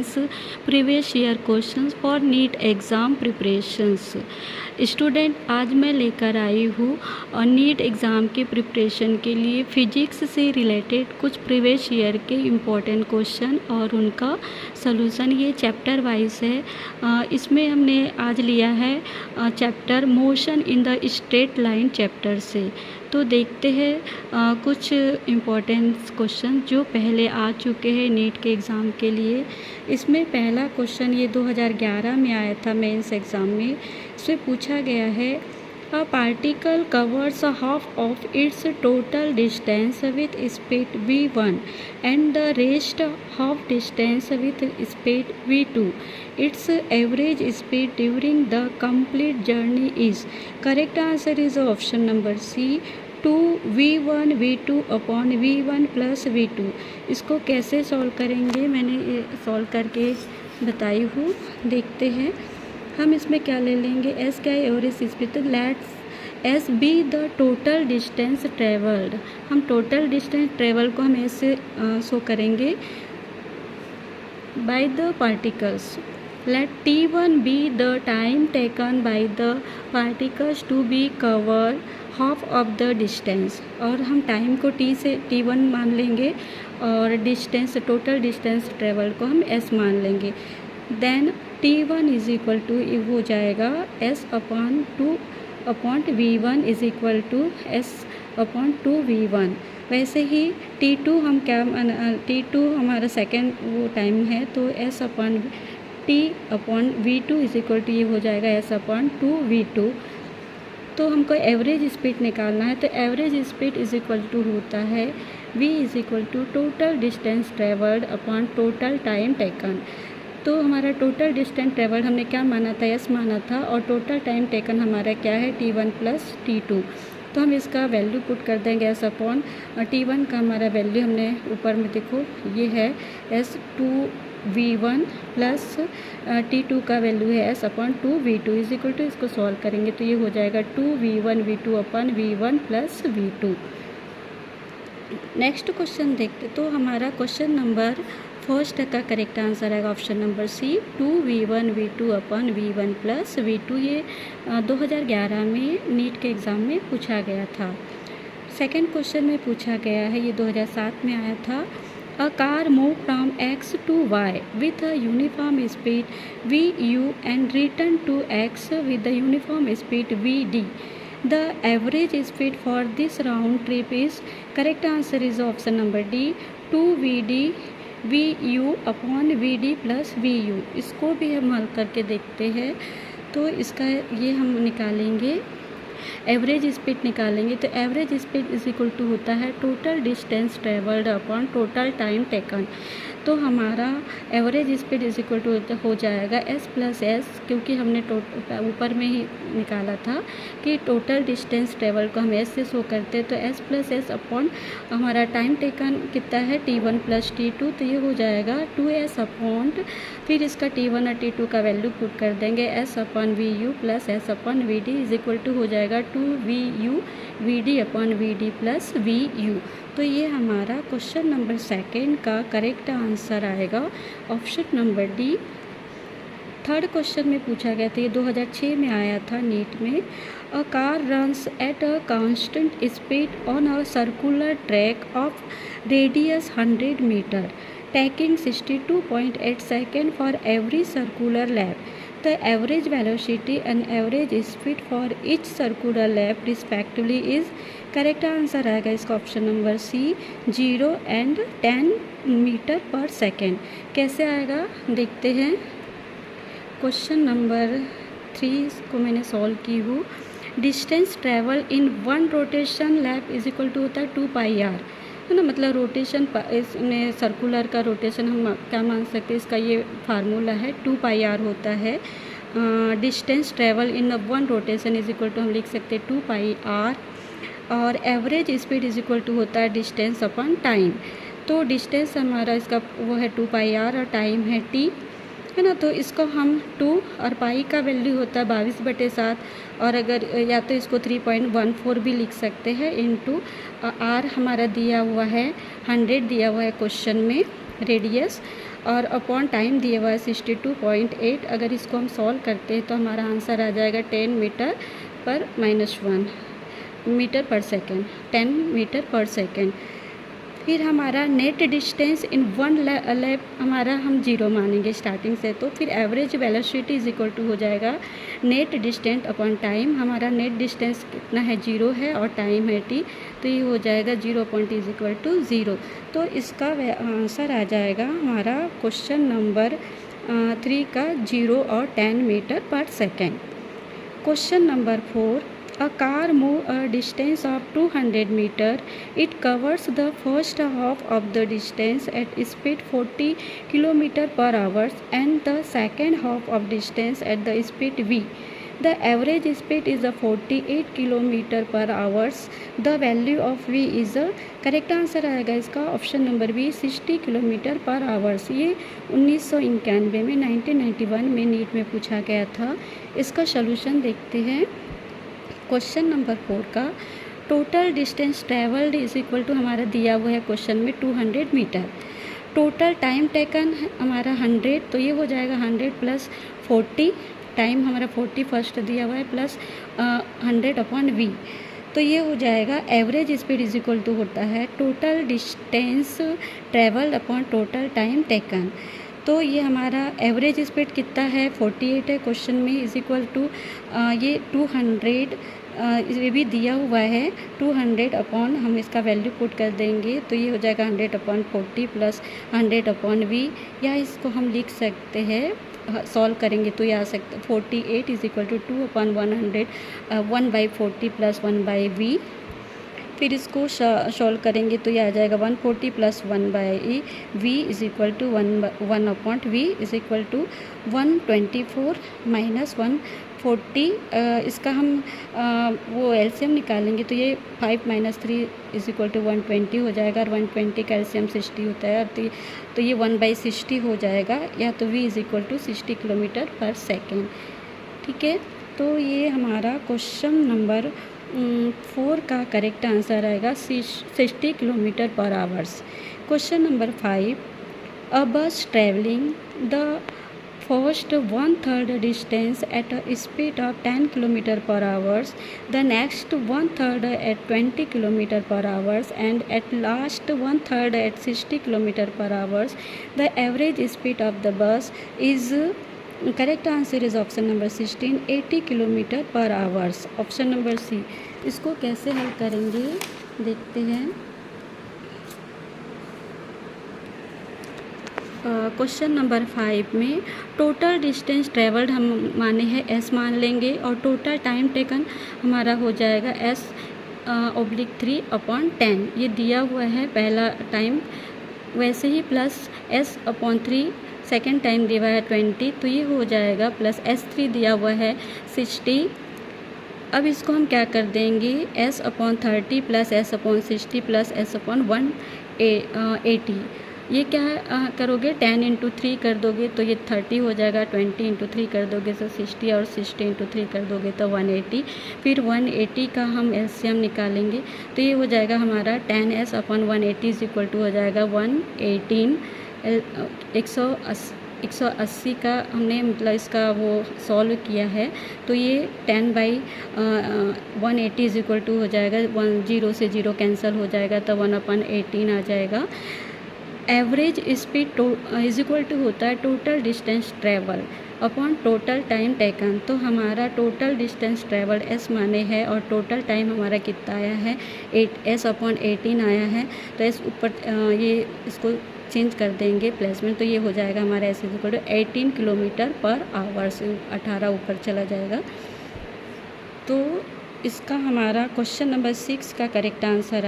Discuss previous year questions for NEET exam preparations. Student, आज मैं लेकर आई हूँ और नीट एग्ज़ाम के प्रिपरेशन के लिए फ़िज़िक्स से रिलेटेड कुछ प्रीवियस ईयर के इम्पोर्टेंट क्वेश्चन और उनका सॉल्यूशन। ये चैप्टर वाइज है। इसमें हमने आज लिया है chapter motion in the straight line chapter से। तो देखते हैं कुछ इम्पोर्टेंट क्वेश्चन जो पहले आ चुके हैं नीट के एग्ज़ाम के लिए। इसमें पहला क्वेश्चन ये 2011 में आया था मेंस एग्ज़ाम में। इसमें पूछा गया है a particle covers half of its total distance with speed v1 and the rest half distance with speed v2. Its average speed during the complete journey is. Correct answer is option number C, 2v1 v2 upon v1 plus v2. इसको कैसे solve करेंगे मैंने solve करके बताई हूँ। देखते हैं हम इसमें क्या ले लेंगे। एस क्या है? Average speed. तो let's S be the total distance travelled. हम टोटल डिस्टेंस ट्रेवल को हम ऐसे शो करेंगे by the particles. Let T1 be the time taken by the particles to be covered half of the distance. और हम time को T1 मान लेंगे और डिस्टेंस टोटल डिस्टेंस ट्रेवल को हम S मान लेंगे। Then T1 is equal to हो जाएगा S upon 2 upon V1 is equal to S upon 2V1। वैसे ही T2 हम क्या T2 हमारा सेकेंड वो टाइम है तो S upon T upon V2 is equal to ये हो जाएगा S अपॉन 2V2। तो हमको एवरेज स्पीड निकालना है तो average speed is equal to होता है V is equal to total distance travelled upon total time taken. तो हमारा टोटल डिस्टेंस ट्रेवल्ड हमने क्या माना था? S माना था और टोटल टाइम टेकन हमारा क्या है? T1 plus T2। तो हम इसका वैल्यू पुट कर देंगे S अपॉन T1 का हमारा वैल्यू हमने ऊपर में देखो ये है S 2V1 प्लस T2 का वैल्यू है S upon 2V2 is equal to इसको सॉल्व करेंगे तो ये हो जाएगा 2V1 V2 upon V1 plus V2। Next question देखते तो हमारा क्वेश्चन नंबर फर्स्ट का करेक्ट आंसर आएगा option number C, 2V1 V2 upon V1 plus V2। ये 2011 में नीट के एग्ज़ाम में पूछा गया था। सेकेंड क्वेश्चन में पूछा गया है ये 2007 में आया था। A car moved from X to Y with a uniform speed VU and returned to X with the uniform speed VD. The average speed for this round trip is. Correct answer is option number D, 2VD VU upon VD plus VU। इसको भी हम हल करके देखते हैं तो इसका ये हम निकालेंगे एवरेज स्पीड निकालेंगे तो average speed is equal to होता है total distance travelled upon total time taken. तो हमारा average speed is equal to हो जाएगा S प्लस S, क्योंकि हमने ऊपर में ही निकाला था कि टोटल डिस्टेंस ट्रेवल को हम S से शो करते हैं तो S प्लस S अपॉन हमारा टाइम टेकन कितना है T1 प्लस T2। तो ये हो जाएगा 2S अपॉन फिर इसका T1 और T2 का वैल्यू पुट कर देंगे S upon VU plus S upon VD is equal to हो जाएगा 2VU VD upon VD plus VU। तो ये हमारा क्वेश्चन नंबर सेकेंड का करेक्ट आंसर आएगा option number D. Third question में पूछा गया था ये 2006 में आया था नीट में। A car runs at a constant speed on a circular track of radius 100 metre taking 62.8 seconds for every circular lap. The average velocity and average speed for each circular lap respectively is. Correct answer आएगा इसका option number C, 0 and 10 metre per second. कैसे आएगा देखते हैं। Question number 3 को मैंने solve की हूँ। Distance travel in one rotation lap is equal to होता है 2πr, है ना। मतलब रोटेशन इसमें सर्कुलर का रोटेशन हम क्या मान सकते हैं, इसका ये फार्मूला है 2πr होता है। Distance travel in one rotation is equal to हम लिख सकते हैं 2πr और average speed is equal to होता है डिस्टेंस अपॉन टाइम। तो डिस्टेंस हमारा इसका वो है 2πr और टाइम है t, है ना। तो इसको हम 2 और पाई का वैल्यू होता है 22/7 और अगर या तो इसको 3.14 भी लिख सकते हैं इनटू r हमारा दिया हुआ है 100 दिया हुआ है क्वेश्चन में रेडियस और अपॉन टाइम दिया हुआ है 62.8। अगर इसको हम सॉल्व करते हैं तो हमारा आंसर आ जाएगा 10 मीटर पर -1 metre per second, 10 metre per second. फिर हमारा नेट डिस्टेंस इन 1 लैप हमारा हम 0 मानेंगे स्टार्टिंग से। तो फिर average velocity is equal to हो जाएगा नेट डिस्टेंस अपॉन टाइम। हमारा नेट डिस्टेंस कितना है, 0 है, और टाइम है t, तो ये हो जाएगा 0 पॉइंट इज इक्वल टू 0। तो इसका आंसर आ जाएगा हमारा क्वेश्चन नंबर 3 का 0 और 10 metre per second. Question number 4, a car move a distance of 200 meter. It covers the first half of the distance at speed 40 km per hour and the second half of distance at the speed v. The average speed is a 48 km per hour. The value of v is a correct answer आएगा इसका option number B 60 kilometre per hours. ये 1991 में 1991 में NEET में पूछा गया था। इसका सॉल्यूशन देखते हैं। क्वेश्चन नंबर 4 का total distance travelled is equal to हमारा दिया हुआ है क्वेश्चन में 200 मीटर। टोटल टाइम टेकन हमारा 100, तो ये हो जाएगा 100 प्लस 40, टाइम हमारा 40 फर्स्ट दिया हुआ है, प्लस 100 अपॉन वी, तो ये हो जाएगा average speed is equal to होता है total distance travelled upon total time taken. तो ये हमारा एवरेज स्पीड कितना है, 48 है क्वेश्चन में, इज इक्वल टू ये 200 ये भी दिया हुआ है 200 अपॉन, हम इसका वैल्यू पुट कर देंगे तो ये हो जाएगा 100 अपॉन 40 प्लस 100 अपॉन वी, या इसको हम लिख सकते हैं सॉल्व करेंगे तो ये आ सकता है 48 is equal to 2 upon 100 1/40 plus 1/v। फिर इसको सॉल्व करेंगे तो ये आ जाएगा 140 plus 1/v is equal to 1 upon v is equal to 124 minus 140। इसका हम वो एलसीएम निकालेंगे तो ये 5 माइनस 3 इज इक्वल टू 120 हो जाएगा, और 120 का एलसीएम 60 होता है, और तो ये 1/60 हो जाएगा, या तो v is equal to 60 kilometre per second. ठीक है, तो ये हमारा क्वेश्चन नंबर 4 का करेक्ट आंसर आएगा 60 kilometre per hours. Question number 5, a bus travelling the first 1/3 distance at a speed of 10 kilometre per hours, the next 1/3 at 20 kilometre per hours and at last 1/3 at 60 kilometre per hours, the average speed of the bus is correct answer is option number 16 80 kilometre per hours. Option number C. इसको कैसे हल करेंगे देखते हैं। Question number 5 में total distance travelled हम माने हैं s मान लेंगे, और टोटल टाइम टेकन हमारा हो जाएगा s/3 अपॉन 10, ये दिया हुआ है पहला टाइम, वैसे ही प्लस s/3 सेकेंड टाइम दिया हुआ है 20, तो ये हो जाएगा प्लस s3 दिया हुआ है 60। अब इसको हम क्या कर देंगे, s/30 plus s/60 plus s/180, ये क्या करोगे 10 इंटू 3 कर दोगे तो ये 30 हो जाएगा, 20 इंटू 3 कर दोगे तो 60, और 60 इंटू 3 कर दोगे तो 180। फिर 180 का हम एलसीएम निकालेंगे तो ये हो जाएगा हमारा 10s/180 इज इक्वल टू हो जाएगा 118। 180 का हमने मतलब इसका वो सॉल्व किया है तो ये 10/180 इज इक्वल टू हो जाएगा 0 से 0 कैंसिल हो जाएगा तो 1/18 आ जाएगा। Average speed is equal to होता है total distance travel upon total time taken. तो हमारा टोटल डिस्टेंस ट्रेवल s माने है और टोटल टाइम हमारा कितना आया है 8s/18 आया है, तो s ऊपर ये इसको चेंज कर देंगे प्लेसमेंट, तो ये हो जाएगा हमारा s is equal to 18 kilometre per hour से 18 ऊपर चला जाएगा। तो इसका हमारा क्वेश्चन नंबर 6 का करेक्ट आंसर,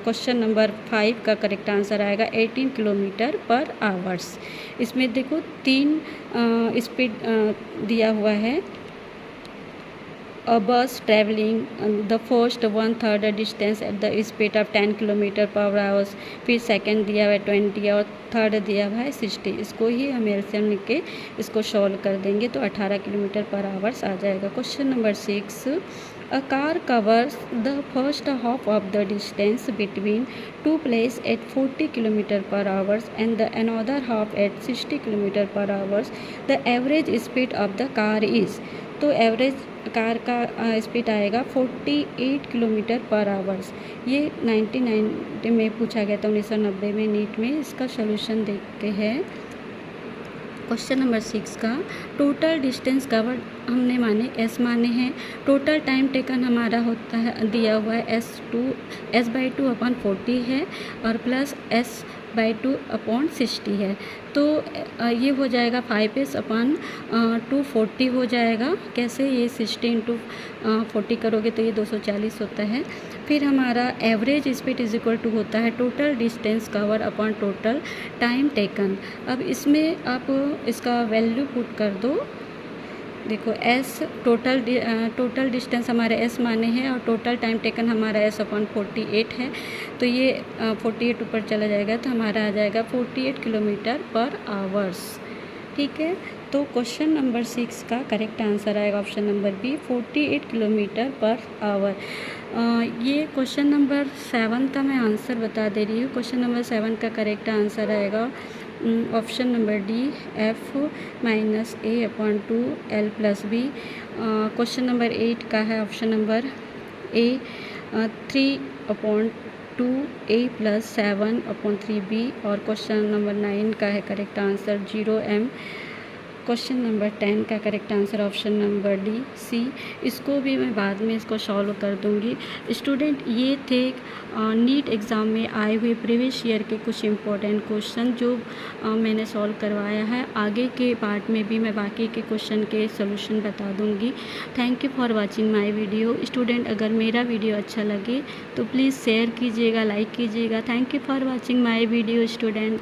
क्वेश्चन नंबर 5 का करेक्ट आंसर आएगा 18 किलोमीटर पर आवर्स। इसमें देखो 3 स्पीड दिया हुआ है, a bus traveling the first 1/3 distance at the speed of 10 kilometre per our, फिर सेकंड दिया हुआ है 20 और थर्ड दिया हुआ है 60। इसको ही हम एलसीएम लिख के इसको सॉल्व कर देंगे तो 18 किलोमीटर पर आवर्स आ जाएगा। Question number 6, a car covers the first half of the distance between two places at 40 km per hour and the another half at 60 km per hour. The average speed of the car is, तो average car का speed आएगा 48 kilometre per hours. ये 1990 में पूछा गया था, 1990 में NEET में। इसका सोल्यूशन देखते हैं। क्वेश्चन नंबर 6 का टोटल डिस्टेंस कवर्ड हमने माने एस माने हैं। टोटल टाइम टेकन हमारा होता है, दिया हुआ है S/2 अपॉन 40 है और प्लस S/2 अपॉन 60 है। तो ये हो जाएगा 5S अपॉन 240 हो जाएगा। कैसे, ये 60 इंटू 40 करोगे तो ये 240 होता है। फिर हमारा average speed is equal to होता है total distance cover upon total time taken. अब इसमें आप इसका वैल्यू पुट कर दो। देखो S टोटल डिस्टेंस हमारे S माने हैं और टोटल टाइम टेकन हमारा S अपॉन 48 है। तो ये 48 ऊपर चला जाएगा तो हमारा आ जाएगा 48 किलोमीटर पर आवर्स। ठीक है, तो क्वेश्चन नंबर 6 का करेक्ट आंसर आएगा option number B, 48 kilometre per hour. ये क्वेश्चन नंबर 7 का मैं आंसर बता दे रही हूँ। क्वेश्चन नंबर 7 का करेक्ट आंसर आएगा option number D, F-A upon 2L+B। Question number 8 का है option number A, 3/2A + 7/3B। और क्वेश्चन नंबर 9 का है correct answer 0M। Question number 10 का correct answer option number D, C. इसको भी मैं बाद में इसको सॉल्व कर दूंगी। स्टूडेंट, ये थे नीट एग्ज़ाम में आए हुए प्रीवियस ईयर के कुछ इम्पोर्टेंट क्वेश्चन जो मैंने सॉल्व करवाया है। आगे के पार्ट में भी मैं बाकी के क्वेश्चन के सॉल्यूशन बता दूंगी। Thank you for watching my video. Student, अगर मेरा वीडियो अच्छा लगे तो प्लीज़ शेयर कीजिएगा, लाइक कीजिएगा। Thank you for watching my video student.